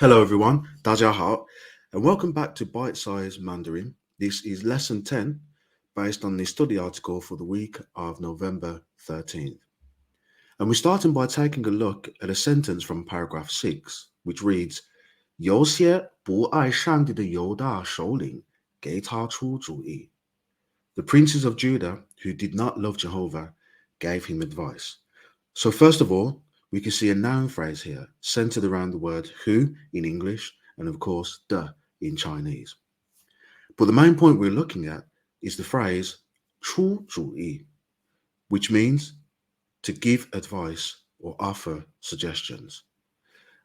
Hello everyone, 大家好, and welcome back to Bitesize Mandarin. This is lesson 10, based on the study article for the week of November 13th. And we're starting by taking a look at a sentence from paragraph 6, which reads, 有些不爱上帝的犹大首领给他出主意. The princes of Judah, who did not love Jehovah, gave him advice. So first of all, we can see a noun phrase here, centered around the word who in English, and of course, de in Chinese. But the main point we're looking at is the phrase 出主意, which means to give advice or offer suggestions.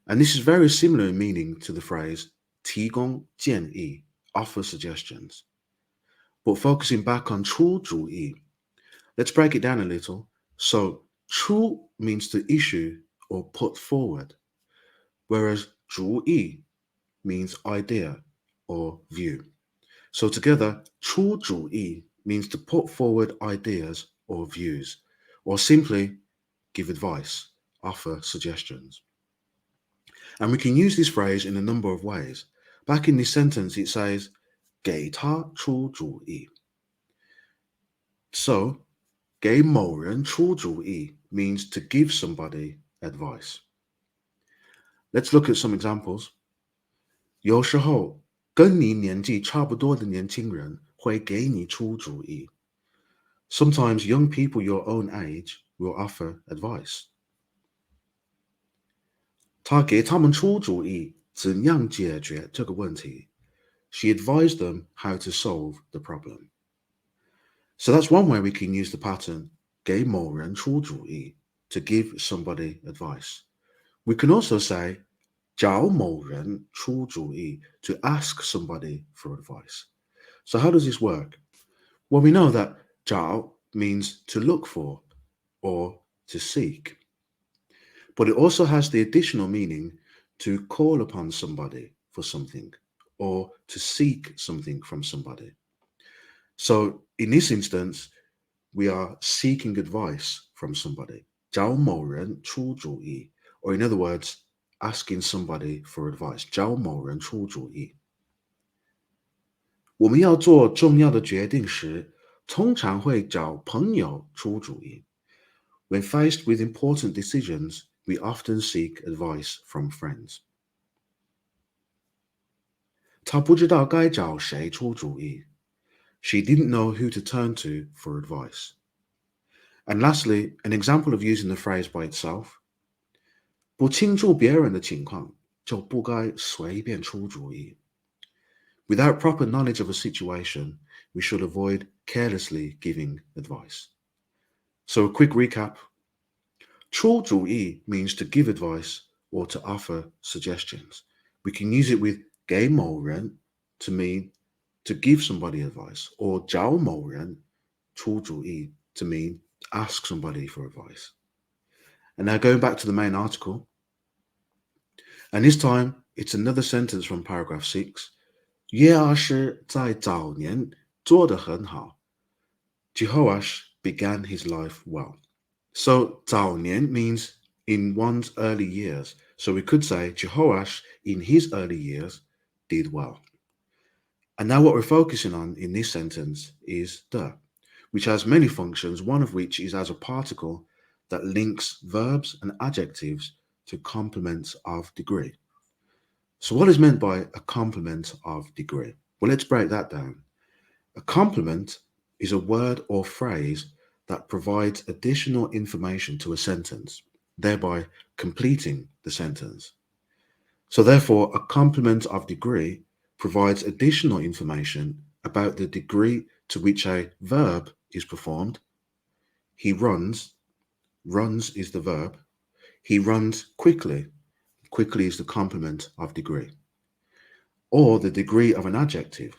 And this is very similar in meaning to the phrase 提供建议, offer suggestions. But focusing back on 出主意, let's break it down a little. So 出 means to issue or put forward, whereas 主意 means idea or view. So together, 出主意 means to put forward ideas or views, or simply give advice, offer suggestions. And we can use this phrase in a number of ways. Back in this sentence, it says 给他出主意. So 给某人出主意 means to give somebody advice. Let's look at some examples. 有时候跟你年纪差不多的年轻人会给你出主意. Sometimes young people your own age will offer advice. 他给他们出主意怎样解决这个问题. She advised them how to solve the problem. So that's one way we can use the pattern 给某人出主意 to give somebody advice. We can also say 找某人出主意 to ask somebody for advice. So how does this work? Well, we know that 找 means to look for or to seek. But it also has the additional meaning to call upon somebody for something or to seek something from somebody. So in this instance, we are seeking advice from somebody. 找某人出主意, or in other words, asking somebody for advice. 找某人出主意. 我们要做重要的决定时，通常会找朋友出主意. When faced with important decisions, we often seek advice from friends. 她不知道该找谁出主意. She didn't know who to turn to for advice. And lastly, an example of using the phrase by itself. 不清楚别人的情况，就不该随便出主意. Without proper knowledge of a situation, we should avoid carelessly giving advice. So a quick recap. 出主意 means to give advice or to offer suggestions. We can use it with 给某人 to mean to give somebody advice, or 找某人出主意 to mean ask somebody for advice. And now going back to the main article, and this time it's another sentence from paragraph 6. 约阿施在早年做得很好. Jehoash began his life well. So 早年 means in one's early years. So we could say Jehoash in his early years did well. And now what we're focusing on in this sentence is de, which has many functions, one of which is as a particle that links verbs and adjectives to complements of degree. So what is meant by a complement of degree? Well, let's break that down. A complement is a word or phrase that provides additional information to a sentence, thereby completing the sentence. So therefore, a complement of degree provides additional information about the degree to which a verb is performed. He runs. Runs is the verb. He runs quickly. Quickly is the complement of degree. Or the degree of an adjective.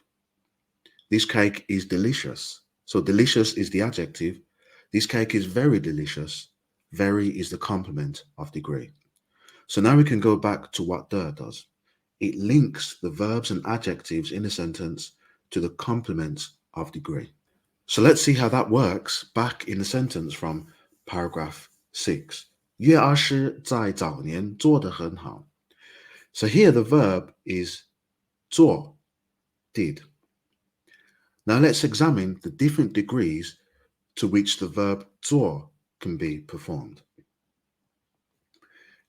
This cake is delicious. So delicious is the adjective. This cake is very delicious. Very is the complement of degree. So now we can go back to what de does. It links the verbs and adjectives in a sentence to the complement of degree. So let's see how that works back in the sentence from paragraph 6. 约阿施在早年做得很好. So here the verb is 做, did. Now let's examine the different degrees to which the verb 做 can be performed.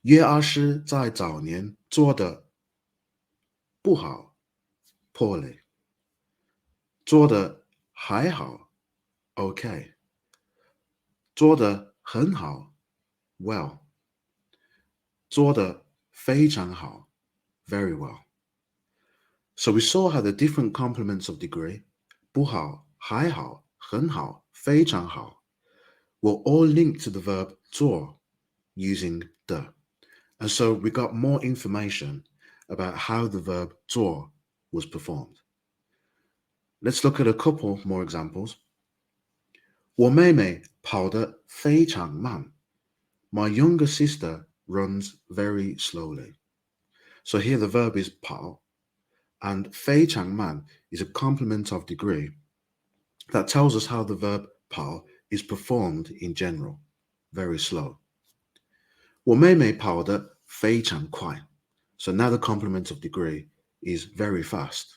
约阿诗在早年做的不好 poorly, 做的还好 okay, 做的很好 well, 做的非常好 very well. So we saw how the different complements of degree 不好、还好、很好、非常好 were all linked to the verb 做 using the. And so we got more information about how the verb 做 was performed. Let's look at a couple more examples. 我妹妹跑得非常慢. My younger sister runs very slowly. So here the verb is 跑, and 非常慢 is a complement of degree that tells us how the verb 跑 is performed in general, very slow. 我妹妹跑得非常快. So now the complement of degree is very fast.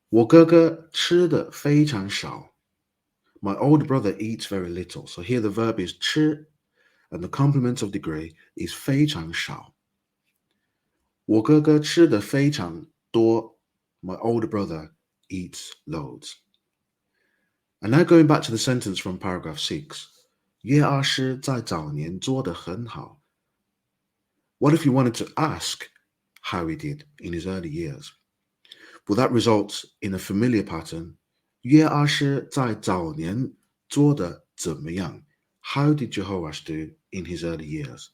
我哥哥吃的非常少. My older brother eats very little. So here the verb is 吃, and the complement of degree is 非常少. 我哥哥吃的非常多. My older brother eats loads. And now going back to the sentence from paragraph 6. 约阿诗在早年做得很好. What if you wanted to ask how he did in his early years? Well, that results in a familiar pattern. 约阿诗在早年做得怎么样? How did Jehoash do in his early years?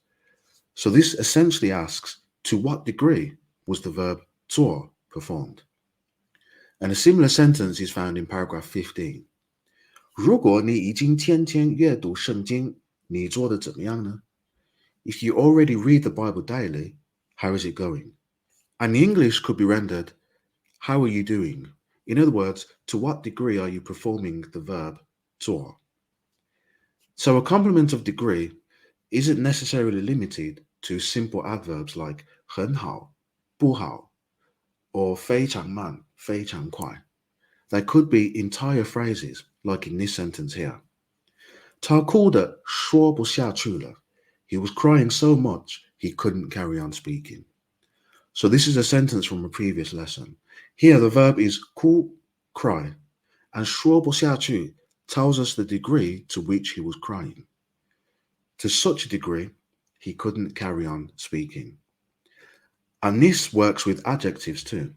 So this essentially asks, to what degree was the verb 做 performed? And a similar sentence is found in paragraph 15. 如果你已经天天阅读圣经，你做得怎么样呢? If you already read the Bible daily, how is it going? And the English could be rendered, how are you doing? In other words, to what degree are you performing the verb 做? So a complement of degree isn't necessarily limited to simple adverbs like 很好, 不好, or 非常慢, 非常快. They could be entire phrases, like in this sentence here. 他哭得说不下去了. He was crying so much he couldn't carry on speaking. So this is a sentence from a previous lesson. Here the verb is 哭, cry, and 说不下去 tells us the degree to which he was crying. To such a degree, he couldn't carry on speaking. And this works with adjectives too.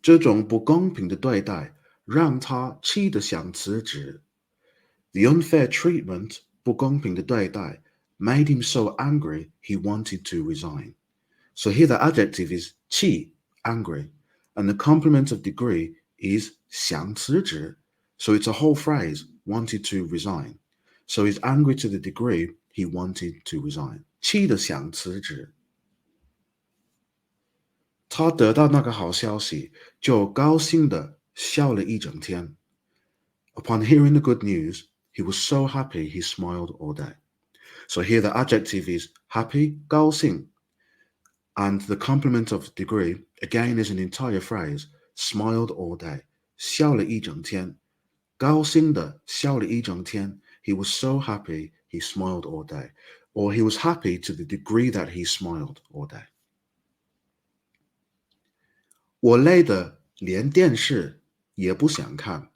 这种不公平的对待让他气得想辞职. The unfair treatment, 不公平的对待, made him so angry he wanted to resign. So here the adjective is 气, angry, and the complement of degree is 想辞职. So it's a whole phrase, wanted to resign. So he's angry to the degree he wanted to resign. 气得想辞职. 他得到那个好消息，就高兴地笑了一整天. Upon hearing the good news, he was so happy he smiled all day. So here the adjective is happy, 高兴, and the complement of degree, again, is an entire phrase, smiled all day. 笑了一整天. 高兴地笑了一整天. He was so happy he smiled all day. Or he was happy to the degree that he smiled all day. 我累得连电视也不想看.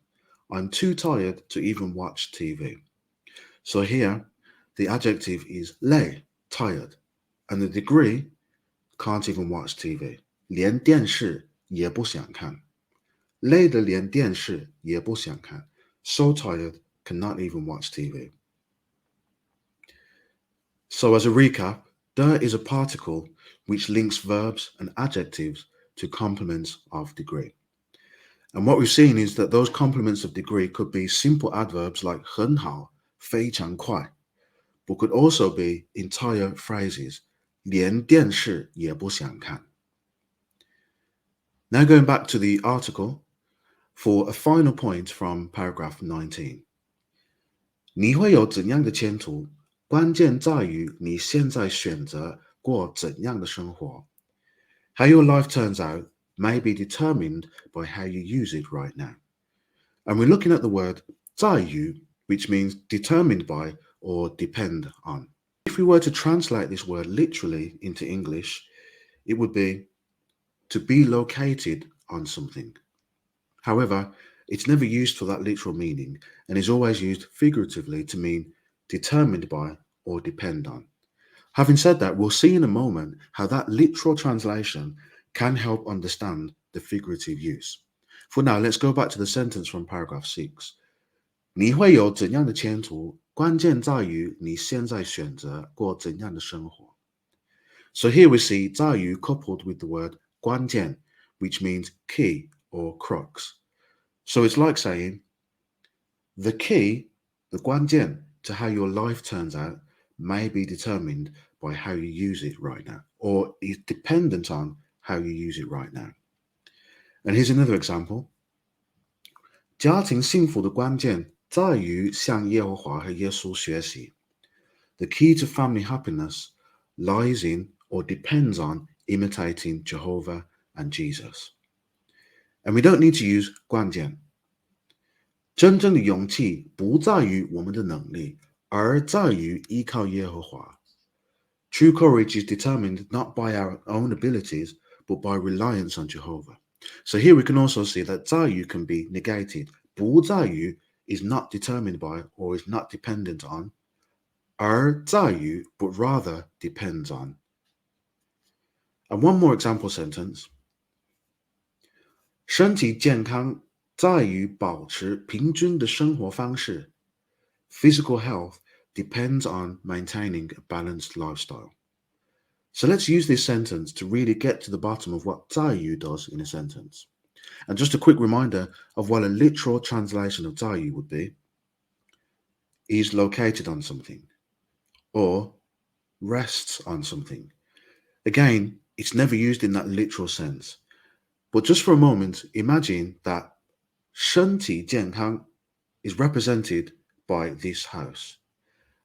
I'm too tired to even watch TV. So here, the adjective is 累, tired, and the degree, can't even watch TV. 连电视也不想看. 累得连电视也不想看. So tired, cannot even watch TV. So as a recap, de is a particle which links verbs and adjectives to complements of degree. And what we've seen is that those complements of degree could be simple adverbs like 很好, 非常快, but could also be entire phrases, 连电视也不想看. Now going back to the article for a final point from paragraph 19. 你会有怎样的前途？关键在于你现在选择过怎样的生活. How your life turns out may be determined by how you use it right now. And we're looking at the word 在于, which means determined by or depend on. If we were to translate this word literally into English, it would be to be located on something. However, it's never used for that literal meaning and is always used figuratively to mean determined by or depend on. Having said that, we'll see in a moment how that literal translation can help understand the figurative use. For now, let's go back to the sentence from paragraph 6. 你会有怎样的前途，关键在于你现在选择过怎样的生活. So here we see 在于 coupled with the word 关键, which means key or crux. So it's like saying the key, the 关键, to how your life turns out may be determined by how you use it right now, or is dependent on how you use it right now. And here's another example. 家庭幸福的关键在于向耶和华和耶稣学习. The key to family happiness lies in or depends on imitating Jehovah and Jesus. And we don't need to use 关键. 真正的勇气不在于我们的能力，而在于依靠耶和华. True courage is determined not by our own abilities, but by reliance on Jehovah. So here we can also see that 在于 can be negated. 不在于 is not determined by or is not dependent on. 而在于 but rather depends on. And one more example sentence. 身体健康在于保持平均的生活方式. Physical health depends on maintaining a balanced lifestyle. So let's use this sentence to really get to the bottom of what 在于 does in a sentence. And just a quick reminder of what a literal translation of 在于 would be. Is located on something or rests on something. Again, it's never used in that literal sense. But just for a moment, imagine that 身体健康 is represented by this house.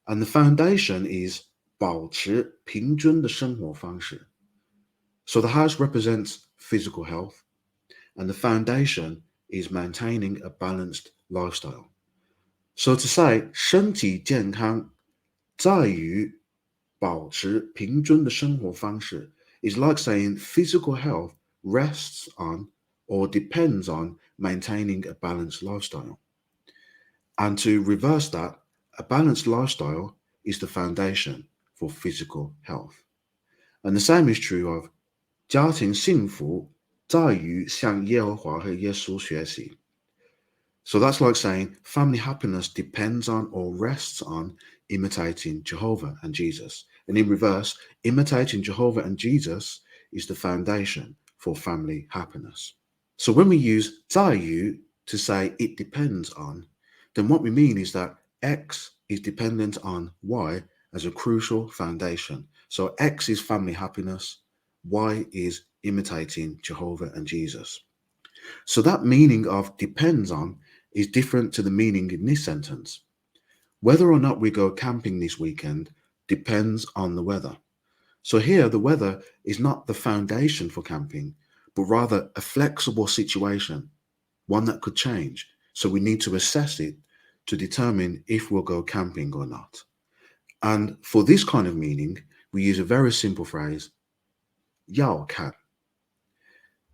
And the foundation is 保持平均的生活方式. So the house represents physical health, and the foundation is maintaining a balanced lifestyle. So to say 身体健康在于保持平均的生活方式 is like saying physical health rests on or depends on maintaining a balanced lifestyle. And to reverse that, a balanced lifestyle is the foundation for physical health. And the same is true of 家庭幸福在于向耶和华和耶稣学习. So that's like saying family happiness depends on or rests on imitating Jehovah and Jesus. And in reverse, imitating Jehovah and Jesus is the foundation for family happiness. So when we use 在于 to say it depends on, then what we mean is that X is dependent on Y as a crucial foundation. So X is family happiness, Y is imitating Jehovah and Jesus. So that meaning of depends on is different to the meaning in this sentence. Whether or not we go camping this weekend depends on the weather. So here the weather is not the foundation for camping, but rather a flexible situation, one that could change. So we need to assess it to determine if we'll go camping or not. And for this kind of meaning, we use a very simple phrase, 要看.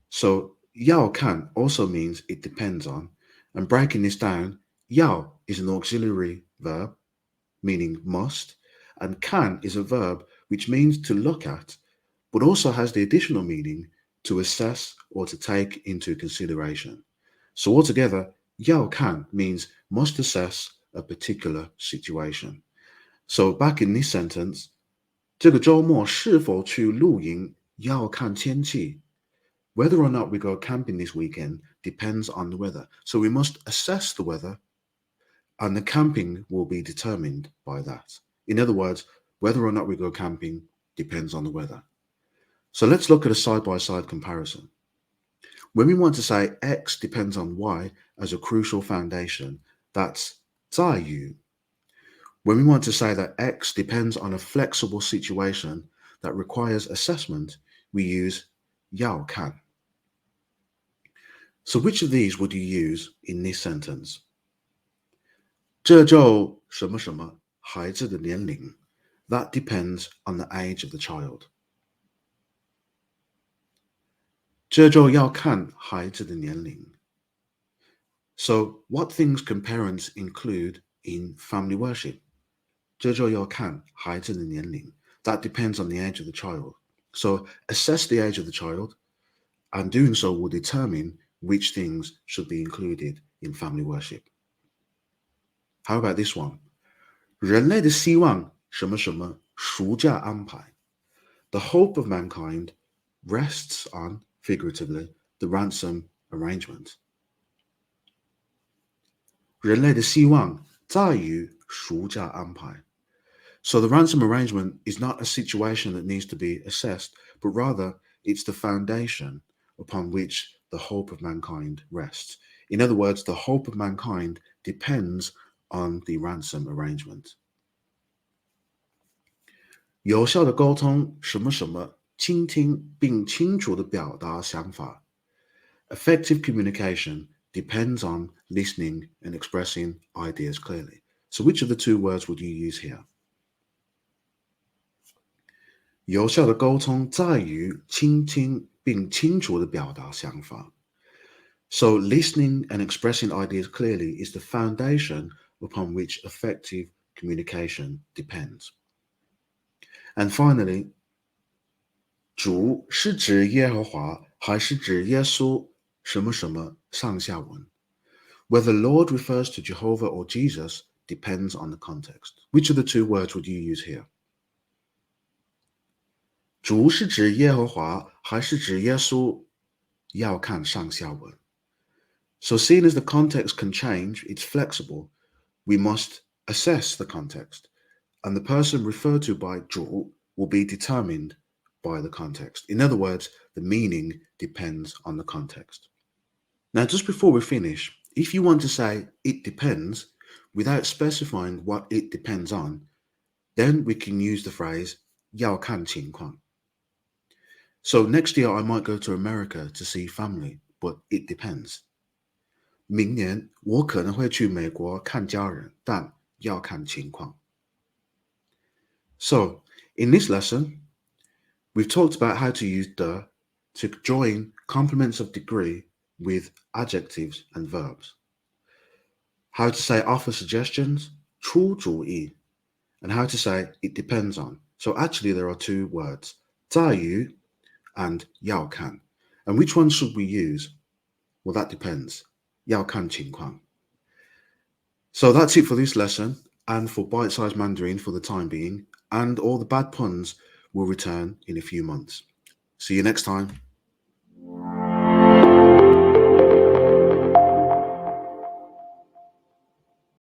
So 要看 also means it depends on, and breaking this down, 要 is an auxiliary verb, meaning must, and kan is a verb which means to look at, but also has the additional meaning to assess or to take into consideration. So altogether, 要看 means must assess a particular situation. So back in this sentence, 这个周末是否去露营要看天气. Whether or not we go camping this weekend depends on the weather. So we must assess the weather, and the camping will be determined by that. In other words, whether or not we go camping depends on the weather. So let's look at a side-by-side comparison. When we want to say X depends on Y as a crucial foundation, that's 在于. When we want to say that X depends on a flexible situation, that requires assessment, we use 要看. So which of these would you use in this sentence? 这就什么什么孩子的年龄. That depends on the age of the child. 这就要看孩子的年龄. So what things can parents include in family worship? 这就要看孩子的年龄. That depends on the age of the child. So assess the age of the child, and doing so will determine which things should be included in family worship. How about this one? 人类的希望什么什么暑假安排. The hope of mankind rests on, figuratively, the ransom arrangement. 人类的希望在于暑假安排. So the ransom arrangement is not a situation that needs to be assessed, but rather it's the foundation upon which the hope of mankind rests. In other words, the hope of mankind depends on the ransom arrangement. 有效的沟通什么什么，倾听并清楚地表达想法. Effective communication depends on listening and expressing ideas clearly. So which of the two words would you use here? 有效的沟通在于倾听并清楚地表达想法. So listening and expressing ideas clearly is the foundation upon which effective communication depends. And finally, 主是指耶和华还是指耶稣什么什么上下文. Whether Lord refers to Jehovah or Jesus depends on the context. Which of the two words would you use here? 主是指耶和华还是指耶稣？要看上下文. So seeing as the context can change, it's flexible, we must assess the context, and the person referred to by 主 will be determined by the context. In other words, the meaning depends on the context. Now, just before we finish, if you want to say it depends without specifying what it depends on, then we can use the phrase 要看情况. So next year I might go to America to see family, but it depends. 明年我可能会去美国看家人，但要看情况. So, in this lesson, we've talked about how to use the to join complements of degree with adjectives and verbs. How to say offer suggestions, 出主意, and how to say it depends on. So actually there are two words, 在于 and 要看. And which one should we use? Well, that depends. 要看情况. So that's it for this lesson and for Bitesize Mandarin for the time being, and all the bad puns will return in a few months. See you next time.